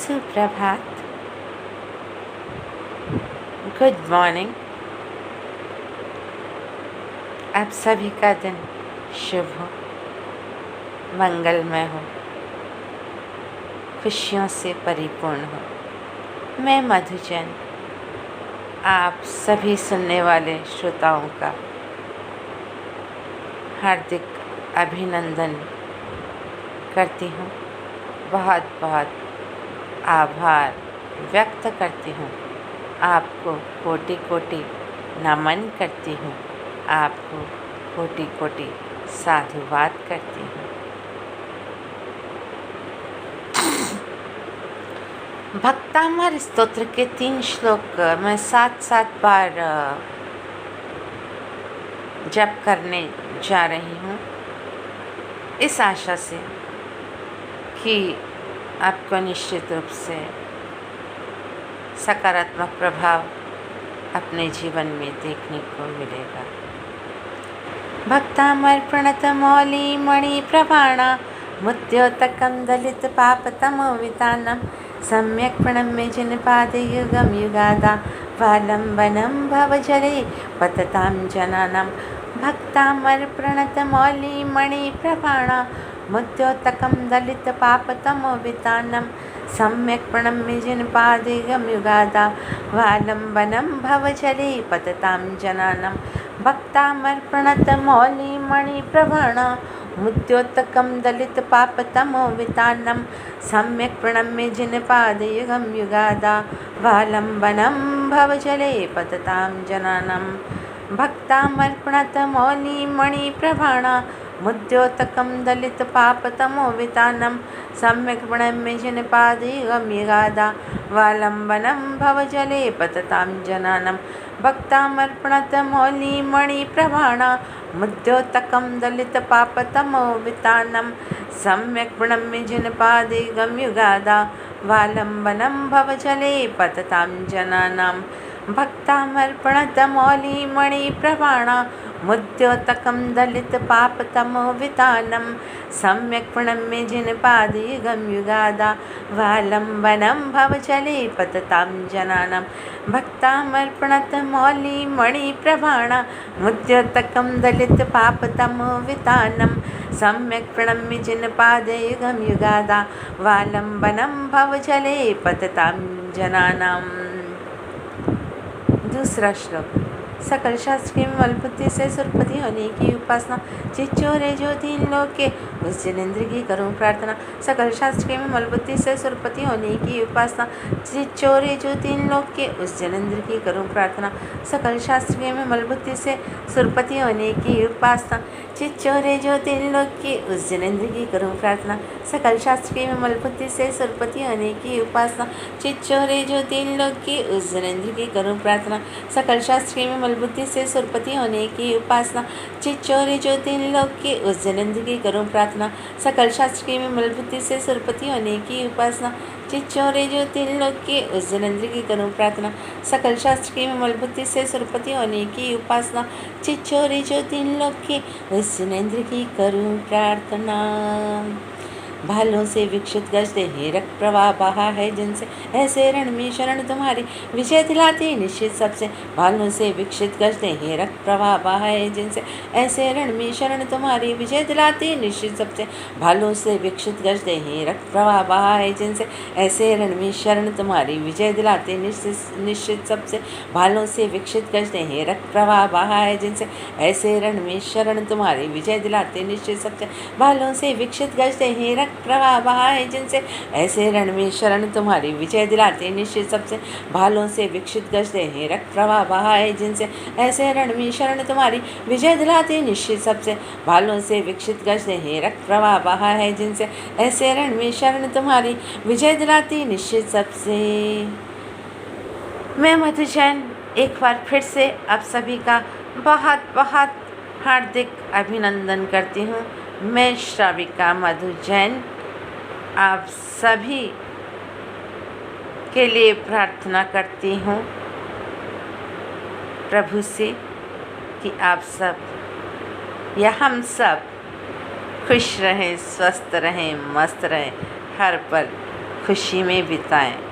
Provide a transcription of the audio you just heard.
सुप्रभात, good morning. आप सभी का दिन शुभ हो, मंगलमय हो, खुशियों से परिपूर्ण हो। मैं मधु जैन आप सभी सुनने वाले श्रोताओं का हार्दिक अभिनंदन करती हूँ। बहुत बहुत आभार व्यक्त करती हूँ। आपको कोटि कोटि नमन करती हूँ। आपको कोटि कोटि साधुवाद करती हूँ। भक्तामर स्तोत्र के 3 श्लोक मैं 7 बार जप करने जा रही हूँ, इस आशा से कि आपको निश्चित रूप से सकारात्मक प्रभाव अपने जीवन में देखने को मिलेगा। भक्तामर प्रणत मौली मणि प्रभाणा मुद्योतकं दलित पापतमोवितानं सम्यक् प्रणम्य जिनपादे युगं युगादा वालम्बनं भवजले पततां जनानां। भक्तामर प्रणत मौली मणि प्रभाणा मुद्योतकं दलित पापतमोवितानं सम्यक् प्रणम्य जिनपादेयं युगादा वालम्बनं भवजले पततां जनानां। भक्तामर प्रणत मौली मणि प्रभाणा मुद्योतकं दलित पापतमोवितानं सम्यक् प्रणम्य जिनपादेयं युगादा वालम्बनं भवजले पततां जनानां। भक्तामर प्रणत मौली मणि प्रभाणा मुद्योतकं दलित पापतमोवितानं सम्यक् प्रणम्य जिनपादेयं युगादा वालम्बनं भवजले पततां जनानां। भक्तामर प्रणत मौली मणि प्रभाणा मुद्योतकं दलित पापतमोवितानं सम्यक् प्रणम्य जिनपादेयं युगादा वालम्बनं भवजले पततां जनानां। भक्तामर प्रणत मौली मणि प्रभाणा मुद्योतकं दलित पापतमोवितानं सम्यक् प्रणम्य जिनपादेयं युगादा वालम्बनं भवजले पततां जनानां। भक्तामर प्रणत मौली मणि प्रभाणा मुद्योतकं दलित पापतमोवितानं सम्यक् प्रणम्य जिनपादेयं युगादा वालम्बनं भवजले पततां जनानां। दूसरा श्लोक। सकल शास्त्र की विमल बुद्धि से सुरपति होने की उपासना, चिच्चोरे जो 3 लोक के उस जिनेंद्र की करूं प्रार्थना। सकल शास्त्र की विमल बुद्धि से सुरपति होने की उपासना, चिच्चोरे जो 3 लोक के उस जिनेंद्र की करूं प्रार्थना। सकल शास्त्र की विमल बुद्धि से सुरपति होने की उपासना, चिच्चोरे जो 3 लोक के उस जिनेंद्र की करूं प्रार्थना। सकल शास्त्र की विमल बुद्धि से सुरपति होने की उपासना, चिच्चोरे जो 3 लोक के उस जिनेंद्र की करूं प्रार्थना। सकल शास्त्र की विमल बुद्धि से सुरपति होने की उपासना, चिच्चोरे जो 3 लोक के उस जिनेंद्र की करूं प्रार्थना। सकल शास्त्र की विमल बुद्धि से सुरपति होने की उपासना, चिच्चोरे जो 3 लोक के उस जिनेंद्र की करूं प्रार्थना। सकल शास्त्र की विमल बुद्धि से सुरपति होने की उपासना, चिच्चोरे जो 3 लोक के उस जिनेंद्र की करूं प्रार्थना। भालों से विक्षित गजते हैं रक्त प्रवाह बहा है जिनसे, ऐसे रण में शरण तुम्हारी विजय दिलाती निश्चित सबसे। भालों से विक्षित गजते हैं रक्त प्रवाह बहा है जिनसे, ऐसे रण में शरण तुम्हारी विजय दिलाती निश्चित सबसे। भालों से विक्षित गजते हैं रक्त प्रवाह बहा है जिनसे, ऐसे रण में शरण तुम्हारी विजय दिलाती निश्चित सबसे। भालों से विक्षित गजते हैं रक्त प्रवाह बहा है जिनसे, ऐसे रण में शरण तुम्हारी विजय दिलाते निश्चित सबसे। भालों से विक्षित गजते हैं रक्त प्रवाह बहा है जिनसे, ऐसे रण में शरण तुम्हारी विजय दिलाते निश्चित सबसे। भालों से विक्षित गजते हैं रक्त प्रवाह बहा है जिनसे, ऐसे रण में शरण तुम्हारी विजय दिलाते निश्चित सबसे। भालों से विक्षित गजते हैं रक्त प्रवाह बहा है जिनसे, ऐसे रण में शरण तुम्हारी विजय दिलाती निश्चित सबसे। मैं मधु जैन एक बार फिर से आप सभी का बहुत बहुत हार्दिक अभिनंदन करती हूँ। मैं श्राविका मधु जैन आप सभी के लिए प्रार्थना करती हूँ प्रभु से कि आप सब या हम सब खुश रहें, स्वस्थ रहें, मस्त रहें, हर पल खुशी में बिताएं।